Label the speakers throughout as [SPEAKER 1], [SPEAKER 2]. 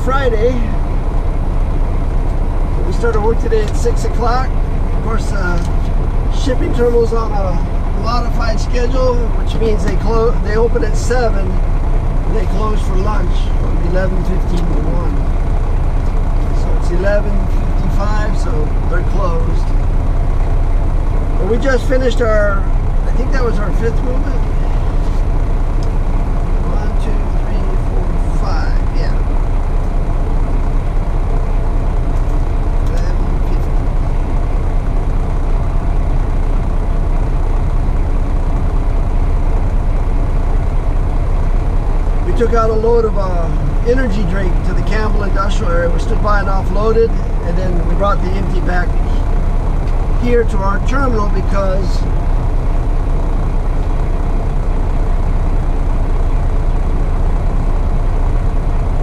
[SPEAKER 1] Friday. We started work today at 6 o'clock. Of course, shipping terminal's on a modified schedule, which means they open at 7 and they close for lunch from 11:15 to 1. So it's 11:55, so they're closed. But we just finished our, I think that was our 5th movement. 1, 2, 3, 4, 5, yeah. 11:50. We took out a load of energy drink to the Campbell industrial area. We stood by and offloaded, and then we brought the empty back here to our terminal because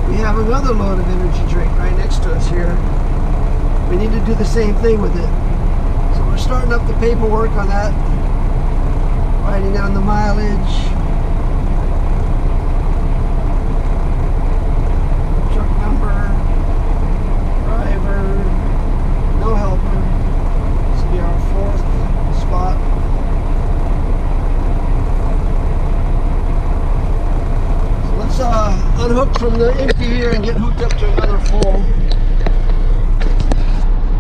[SPEAKER 1] we have another load of energy drink right next to us here. We need to do the same thing with it. So we're starting up the paperwork on that, writing down the mileage, truck number, driver, no helper. This will be our 4th spot. So let's unhook from the empty here and get hooked up to another full.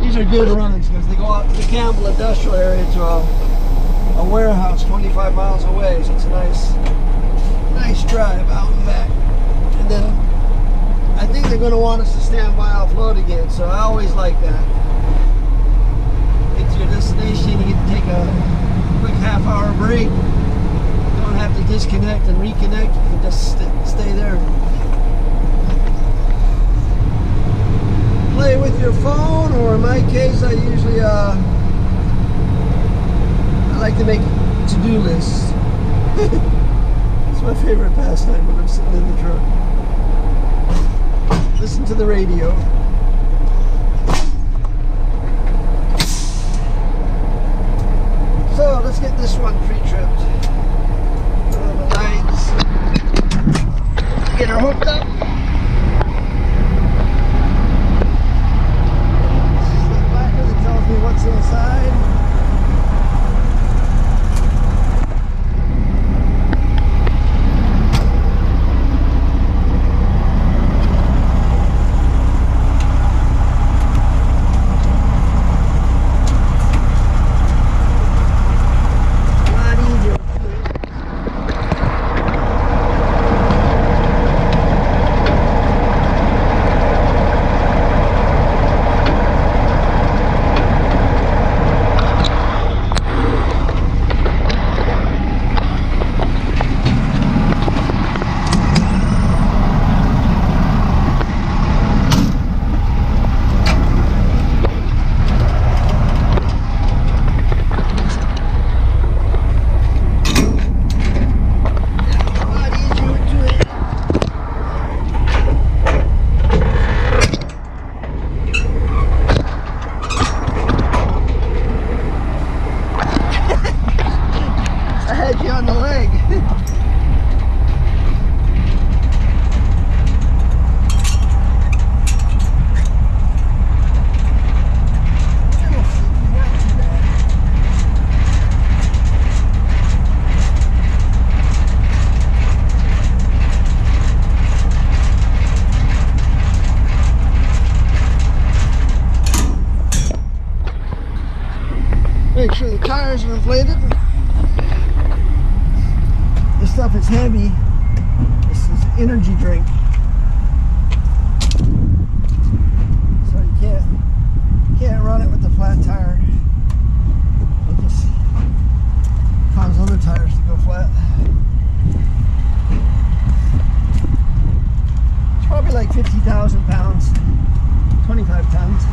[SPEAKER 1] These are good runs because they go out to the Campbell industrial area to a warehouse 25 miles away. So it's a nice drive out and back. And then I think they're going to want us to stand by offload again. So I always like that. Get to your destination, you get to take a quick half-hour break. You don't have to disconnect and reconnect. You can just stay there. Play with your phone, or in my case, I usually I like to make to-do lists. It's my favorite pastime when I'm sitting in the truck. Listen to the radio. So let's get this one pre-tripped. The lights. Get her hooked up. Tells me what's inside. A lot easier. tires are inflated. This stuff is heavy. This is energy drink. So you can't run it with the flat tire. It just causes other tires to go flat. It's probably like 50,000 pounds, 25 tons.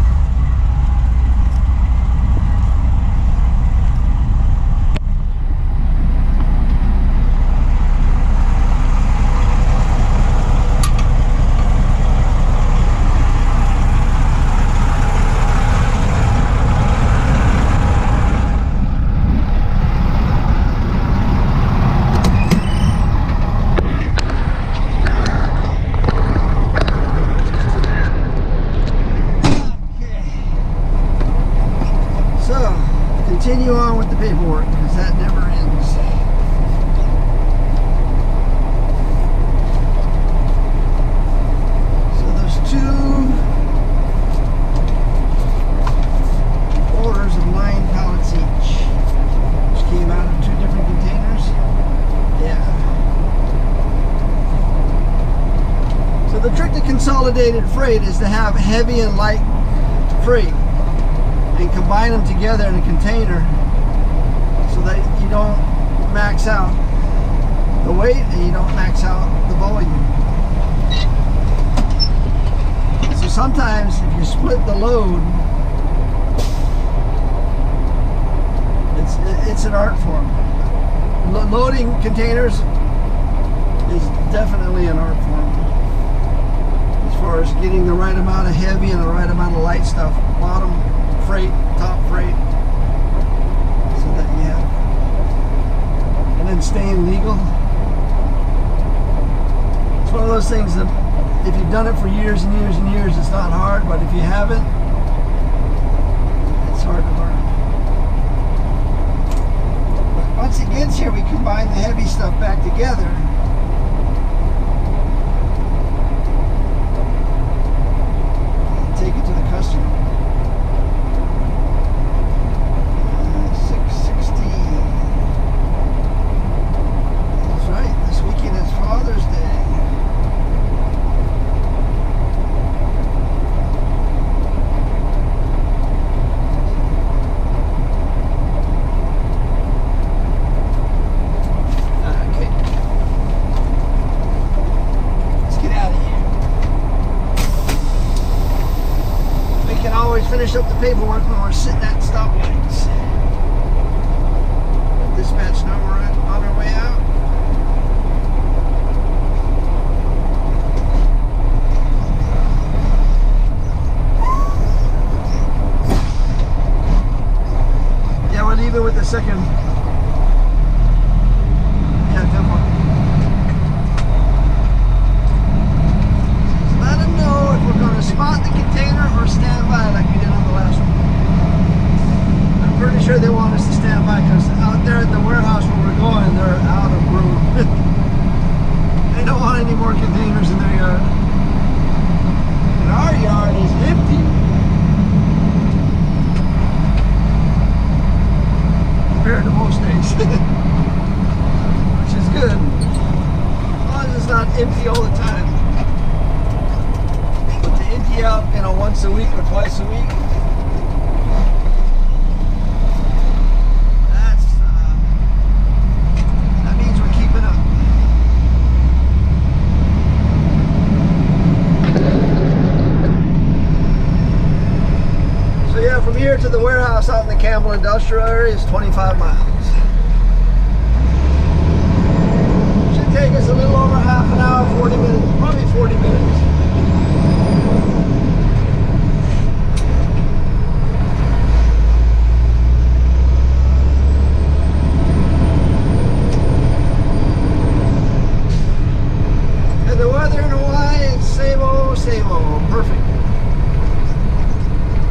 [SPEAKER 1] Continue on with the paperwork because that never ends. So there's 2 orders of 9 pallets each, which came out of 2 different containers. Yeah. So the trick to consolidated freight is to have heavy and light freight and combine them together in a container so that you don't max out the weight and you don't max out the volume. So sometimes if you split the load, it's an art form. Loading containers is definitely an art form as far as getting the right amount of heavy and the right amount of light stuff. Bottom freight, top freight, so that you have, and then staying legal. It's one of those things that if you've done it for years and years and years, it's not hard, but if you haven't, it's hard to learn. But once it gets here, we combine the heavy stuff back together. And take it to the customer. Finish up the paperwork when we're sitting at stoplights. Dispatch know we're on our way out. Yeah, we're leaving with the second. Yeah, definitely. Let them know if we're going to spot the container or stand by like we did on the last one. I'm pretty sure they want us to stand by because out there at the warehouse where we're going, they're out of room. They don't want any more containers in their yard. And our yard is empty. Compared to most days. Which is good. As long as it's not empty all the time. Empty out, once a week or twice a week. That means we're keeping up. So yeah, from here to the warehouse out in the Campbell Industrial area is 25 miles. Should take us a little over half an hour, 40 minutes, probably 40 minutes. Same old, perfect.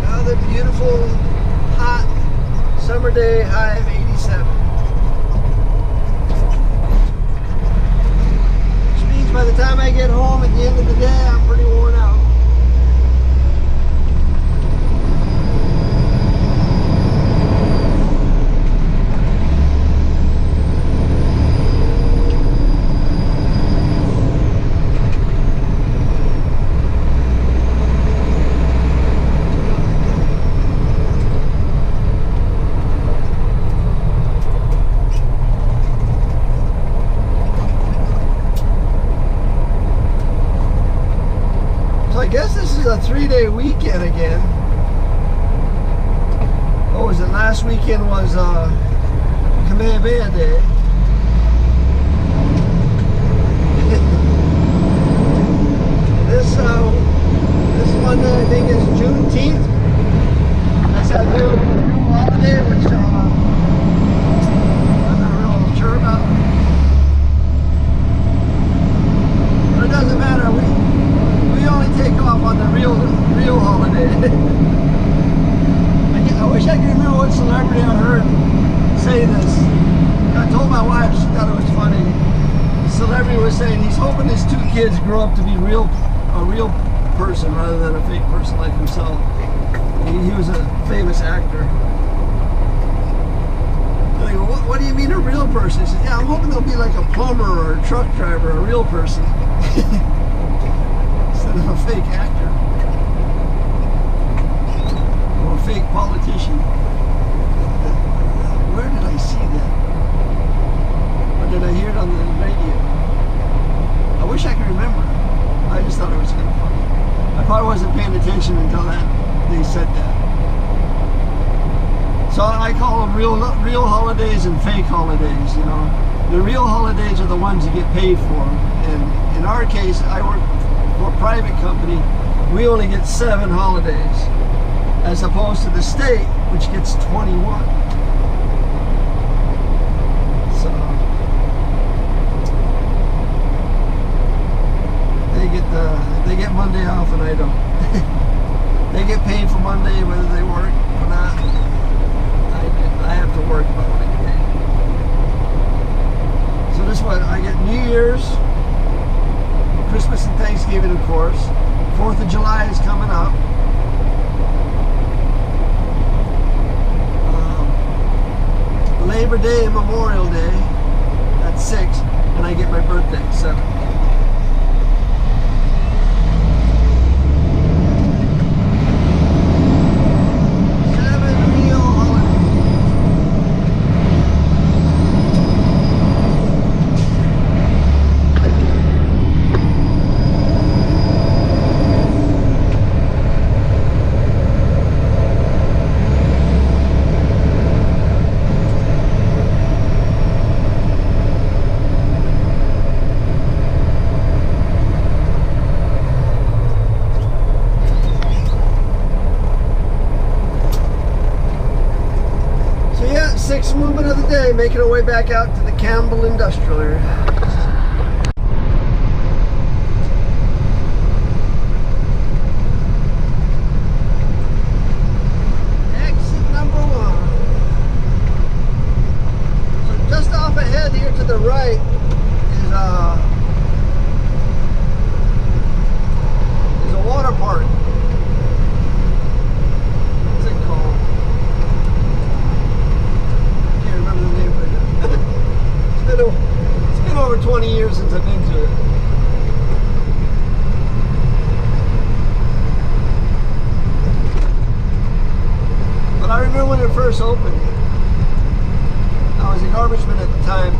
[SPEAKER 1] Another beautiful, hot summer day, high of 87. Which means by the time I get home at the end of the day, I'm pretty worn out. I guess this is a 3-day weekend again. What was it? Last weekend was Kamehameha Day. This Monday, I think, is Juneteenth. That's that new holiday, which I'm not real sure about. But it doesn't matter. We only take off on the real holiday. I wish I could remember what celebrity I heard say this. I told my wife, she thought it was funny. The celebrity was saying he's hoping his 2 kids grow up to be a real person rather than a fake person like himself. He was a famous actor. I go, what do you mean a real person? He said, yeah, I'm hoping they'll be like a plumber or a truck driver, a real person. Instead of a fake actor. Or a fake politician. Where did I see that? Or did I hear it on the radio? I wish I could remember. I just thought it was kind of funny. I probably wasn't paying attention until they said that. So I call them real holidays and fake holidays, you know. The real holidays are the ones you get paid for. And in our case, I work for a private company. We only get 7 holidays, as opposed to the state, which gets 21. So they get Monday off and I don't. They get paid for Monday whether they work or not. I have to work about what I get paid. So this is what I get: New Year's, Christmas and Thanksgiving, of course. 4th of July is coming up. Labor Day and Memorial Day, that's 6, and I get my birthday, 7. Movement of the day, making our way back out to the Campbell Industrial area. Exit number 1. So just off ahead here to the right is a water park. It's been over 20 years since I've been to it. But I remember when it first opened. I was a garbage man at the time,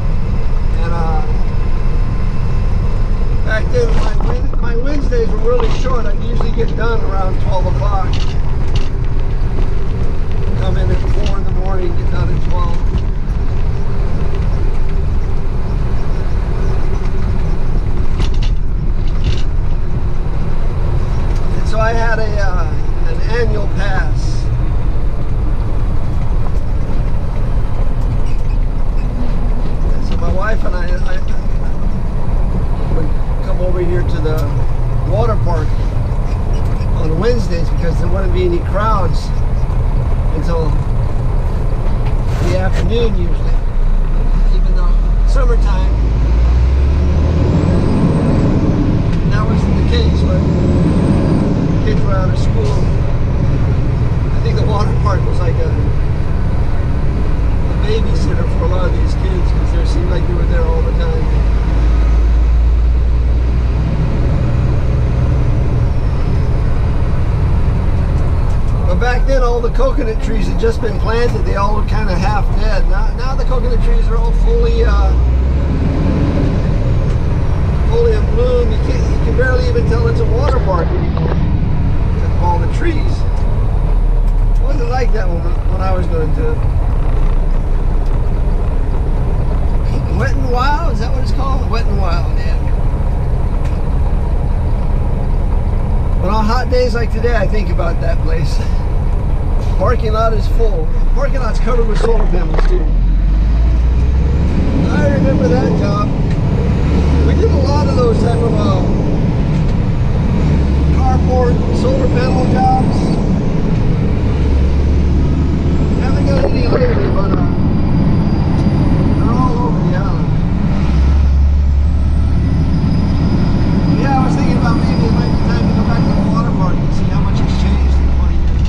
[SPEAKER 1] and back then my Wednesdays were really short. I'd usually get done around 12 o'clock. Come in at 4 in the morning, get done at 12. So I had an annual pass. So my wife and I would come over here to the water park on Wednesdays because there wouldn't be any crowds until the afternoon usually, even though summertime that wasn't the case, but kids were out of school. I think the water park was like a babysitter for a lot of these kids because it seemed like they were there all the time. But back then all the coconut trees had just been planted. They all were kind of half dead. Now the coconut trees are all fully in bloom. You can barely even even tell it's a water park anymore. All the trees. It wasn't like that when I was going to do it. Wet and Wild, is that what it's called? Wet and Wild, yeah. But on hot days like today, I think about that place. Parking lot is full. Parking lot's covered with solar panels too. I remember that job. We did a lot of those type of carport solar panel jobs. Haven't got any lately, but they're all over the island. Yeah, I was thinking about maybe it might be time to go back to the water park and see how much it's changed in 20 years.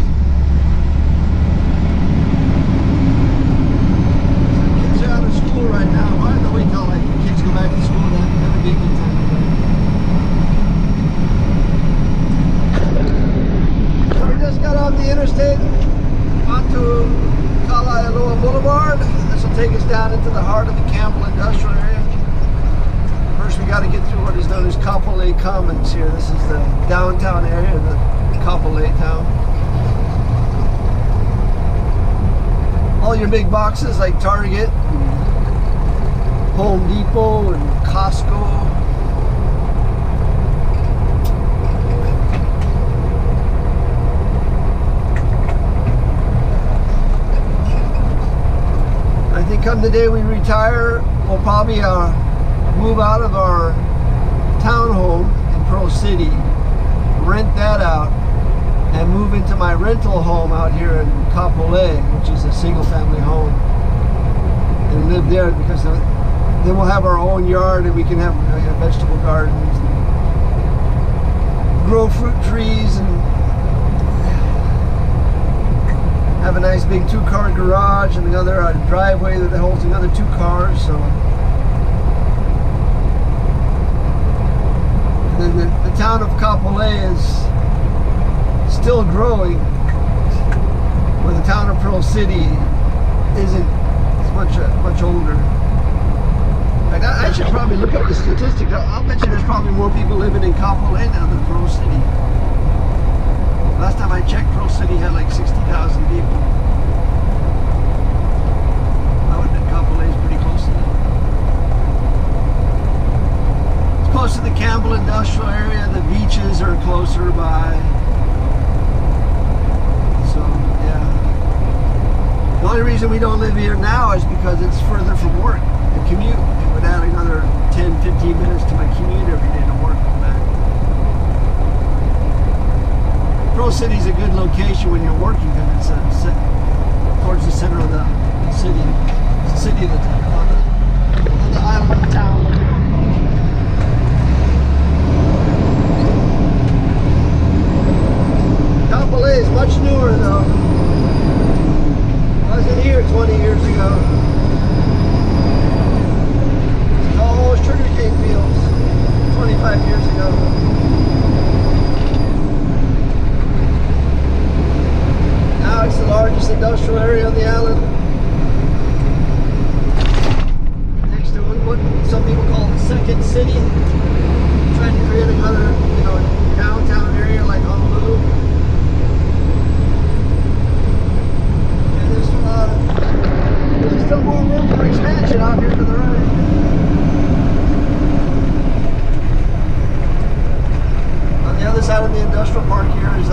[SPEAKER 1] So kids are out of school right now. Why don't we wait till like kids go back to school and have a big good time to play? So we just got off the interstate onto Kapolei Boulevard. This will take us down into the heart of the Campbell industrial area. First we got to get through what is known as Kapolei Commons here. This is the downtown area of the Kapolei town. All your big boxes like Target, Home Depot, and Costco. I think come the day we retire, we'll probably move out of our townhome in Pearl City, rent that out, and move into my rental home out here in Kapolei, which is a single family home, and live there because then we'll have our own yard and we can have vegetable gardens, and grow fruit trees, and have a nice big 2-car garage and another driveway that holds another 2 cars. So the town of Kapolei is still growing, where the town of Pearl City isn't. It's much older. I should probably look up the statistics. I'll bet you there's probably more people living in Kapolei now than Pearl City. Last time I checked, Pearl City had like 60,000 people. I would think Kapolei is pretty close to that. It's close to the Campbell industrial area. The beaches are closer by. So, yeah. The only reason we don't live here now is because it's further from work. The commute, it would add another 10, 15 minutes to my commute every day to work and back. Pearl City's a good location when you're working because it's towards the center of the city. It's the city that's on the island of town. Kapolei is much newer though. I wasn't here 20 years ago. It's all sugarcane fields 25 years ago. Now it's the largest industrial area on the island. Next to what some people call the second city. Trying to create another, downtown area like Honolulu. And there's still more room for expansion out here to the right. On the other side of the industrial park here is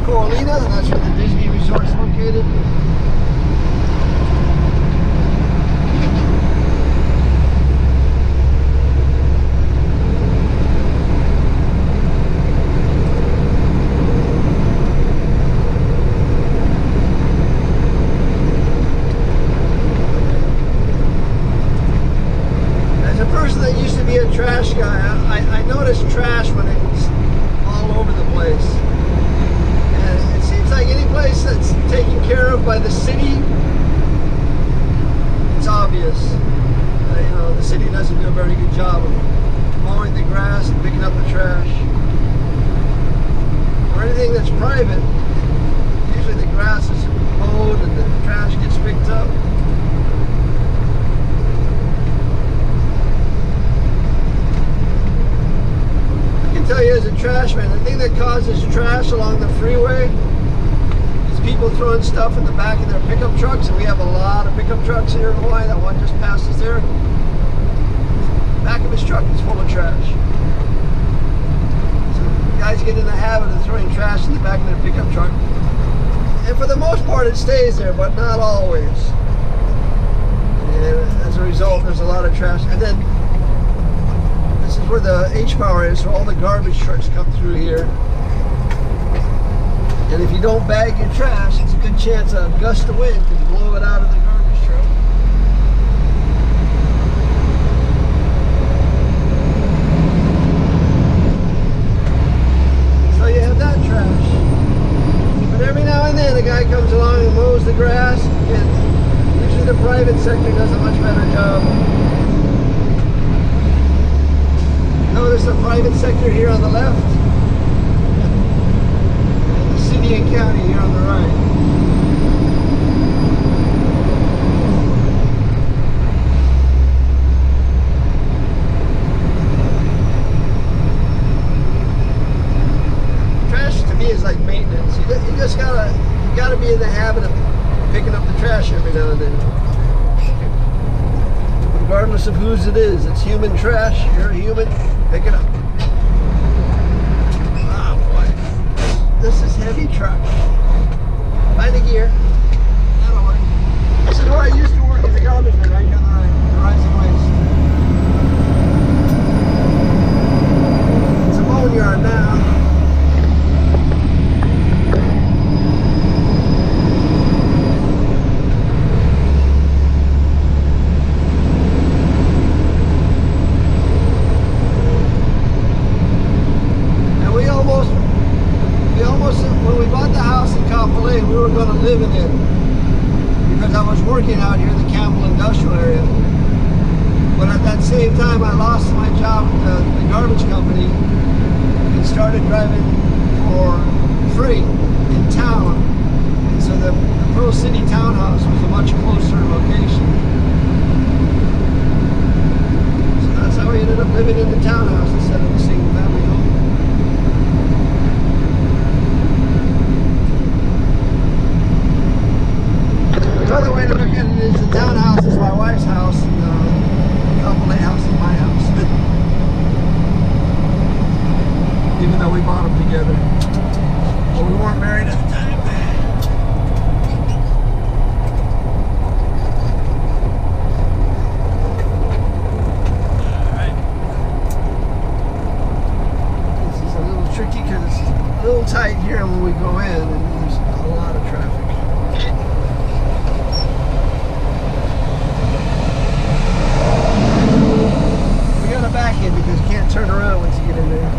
[SPEAKER 1] Kapolei, and that's where the Disney Resort's located. As a person that used to be a trash guy, I noticed trash when it was all over the place. It seems like any place that's taken care of by the city, it's obvious. The city doesn't do a very good job of mowing the grass and picking up the trash. Or anything that's private, usually the grass is mowed and the trash gets picked up. as a trash man, the thing that causes trash along the freeway is people throwing stuff in the back of their pickup trucks, and we have a lot of pickup trucks here in Hawaii. That one just passes there. The back of his truck is full of trash. So guys get in the habit of throwing trash in the back of their pickup truck. And for the most part it stays there, but not always. And as a result, there's a lot of trash. And then this is where the H-Power is, so all the garbage trucks come through here. And if you don't bag your trash, it's a good chance a gust of wind can blow it out of the garbage truck. So you have that trash. But every now and then a guy comes along and mows the grass, and usually the private sector does a much better job. Notice the private sector here on the left, and the city and county here on the right. Trash to me is like maintenance. You just gotta be in the habit of picking up the trash every now and then. Regardless of whose it is, it's human trash. You're a human. Pick it up. Oh boy. This is heavy truck. Find a gear. That'll work. This is where I used to work as a garbage man, right here on the right. The rising waste. It's a boneyard now. When we bought the house in Kapolei, we were going to live in it because I was working out here in the Kapolei industrial area. But at that same time, I lost my job at the garbage company and started driving for freight in town. And so the Pearl City townhouse was a much closer location. So that's how we ended up living in the townhouse instead of the single family home. Another way to look at it is the townhouse is my wife's house, and the Kapolei house is my house. Even though we bought them together. But we weren't married at the time. Alright. This is a little tricky because it's a little tight here when we go in, and there's a lot of traffic. Back in because you can't turn around once you get in there.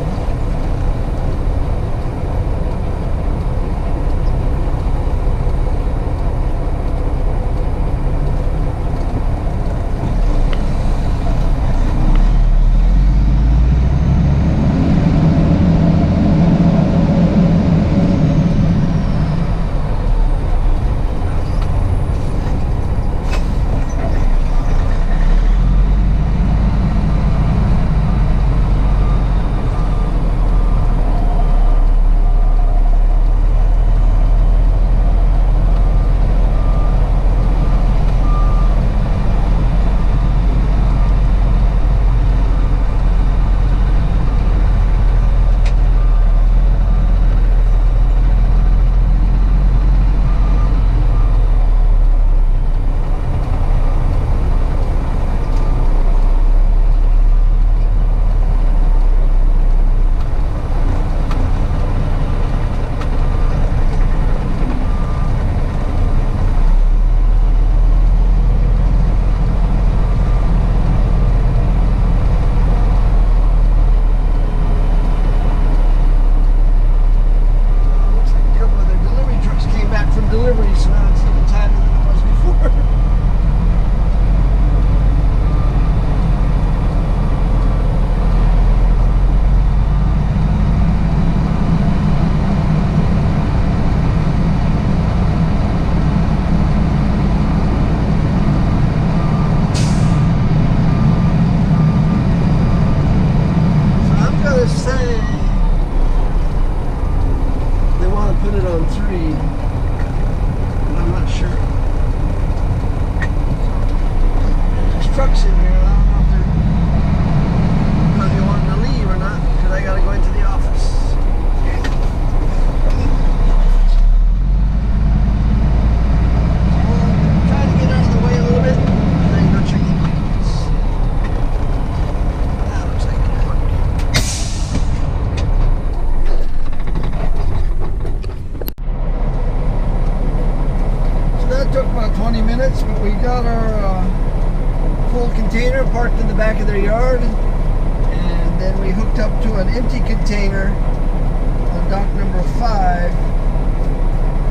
[SPEAKER 1] back of their yard, and then we hooked up to an empty container on dock number 5,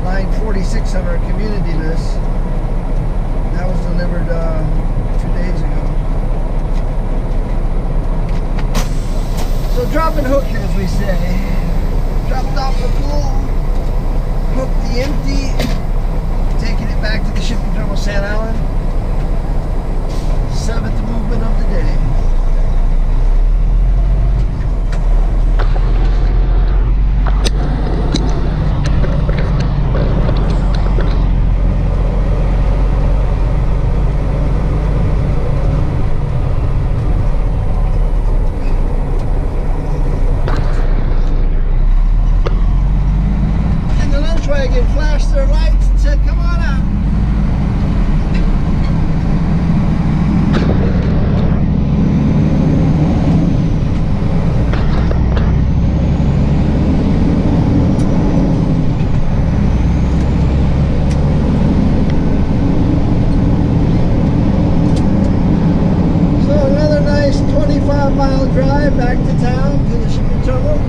[SPEAKER 1] line 46 on our community list. That was delivered 2 days ago. So dropping hook, as we say. Dropped off the full, hooked the empty, taking it back to the shipping terminal St. Allen. 7th movement of the day. Flashed their lights and said, "Come on out." So another nice 25-mile drive back to town to the shipping terminal.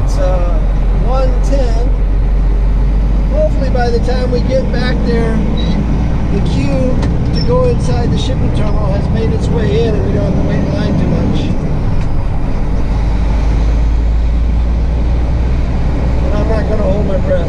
[SPEAKER 1] It's 1:10. Hopefully by the time we get back there, the queue to go inside the shipping terminal has made its way in and we don't have to wait in line too much. But I'm not going to hold my breath.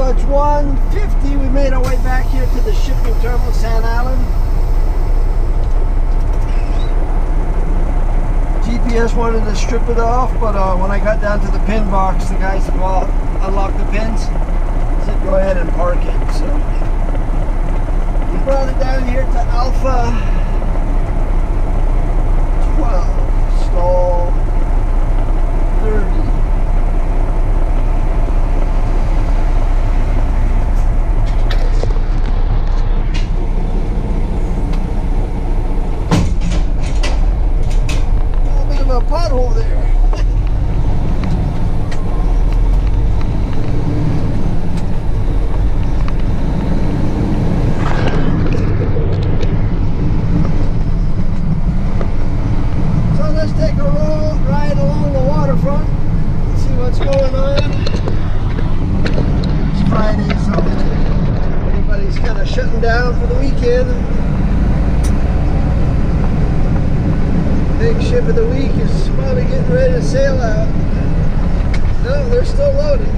[SPEAKER 1] It's 1:50. We made our way back here to the shipping terminal, St. Allen. GPS wanted to strip it off, but when I got down to the pin box, the guy said, "Well, unlock the pins." I said, "Go ahead and park it." So we brought it down here to Alpha 12, stall 30. Pothole there. So let's take a ride along the waterfront and see what's going on. It's Friday, so everybody's kind of shutting down for the weekend. Big ship of the week is probably getting ready to sail out. No, they're still loading.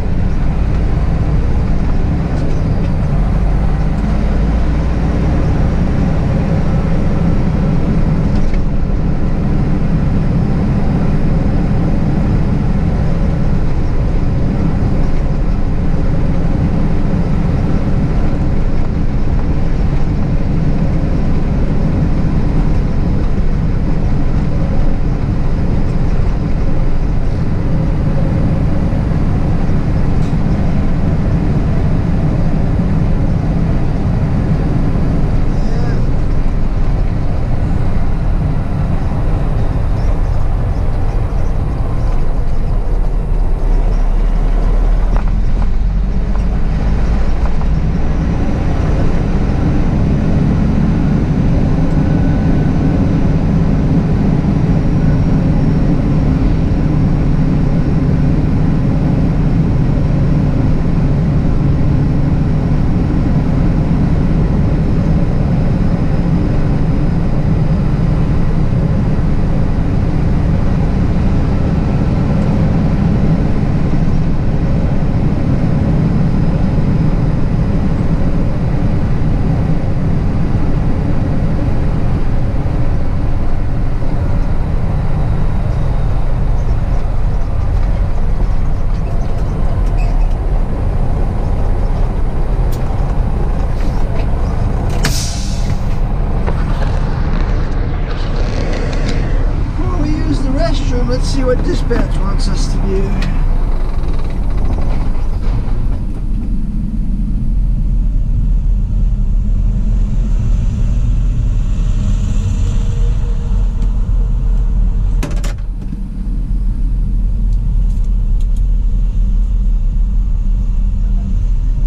[SPEAKER 1] Let's see what dispatch wants us to do.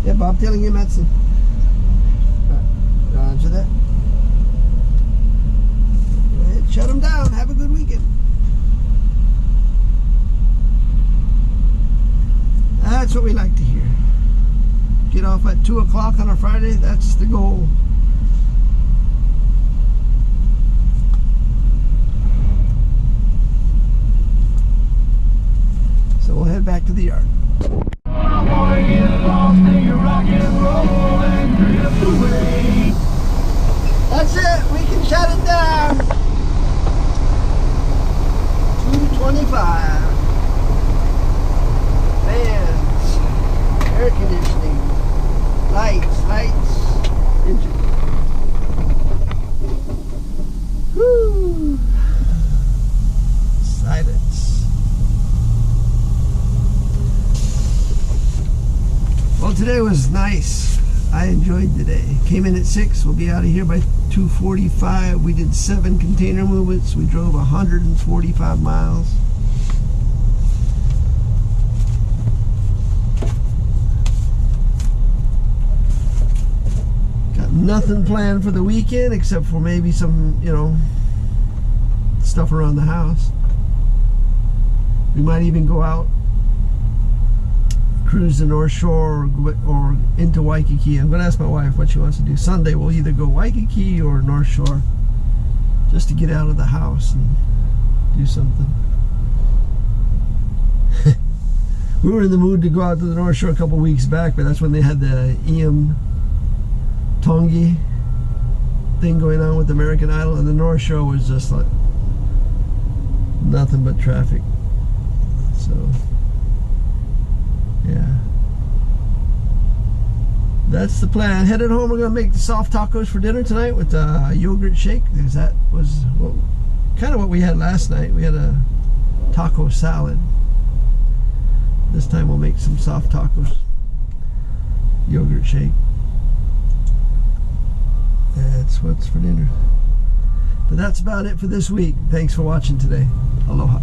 [SPEAKER 1] Yeah, Bob telling you medicine. Roger that. Go ahead, shut them down. Have a good weekend. That's what we like to hear. Get off at 2 o'clock on a Friday. That's the goal. So we'll head back to the yard. I wanna get lost in your rock and roll and drift away. That's it. We can shut it down. 225. Fans, air conditioning, lights, engine. Woo! Silence. Well, today was nice. I enjoyed today. Came in at 6. We'll be out of here by 2:45. We did 7 container movements. We drove 145 miles. Got nothing planned for the weekend except for maybe some, stuff around the house. We might even go out, cruise the North Shore or into Waikiki. I'm going to ask my wife what she wants to do. Sunday we'll either go Waikiki or North Shore just to get out of the house and do something. We were in the mood to go out to the North Shore a couple weeks back, but that's when they had the Ian Tongi thing going on with American Idol, and the North Shore was just like nothing but traffic. So yeah, that's the plan. Headed home. We're gonna make the soft tacos for dinner tonight with a yogurt shake, because that was kind of what we had last night. We had a taco salad. This time we'll make some soft tacos, yogurt shake. That's what's for dinner. But that's about it for this week. Thanks for watching today. Aloha.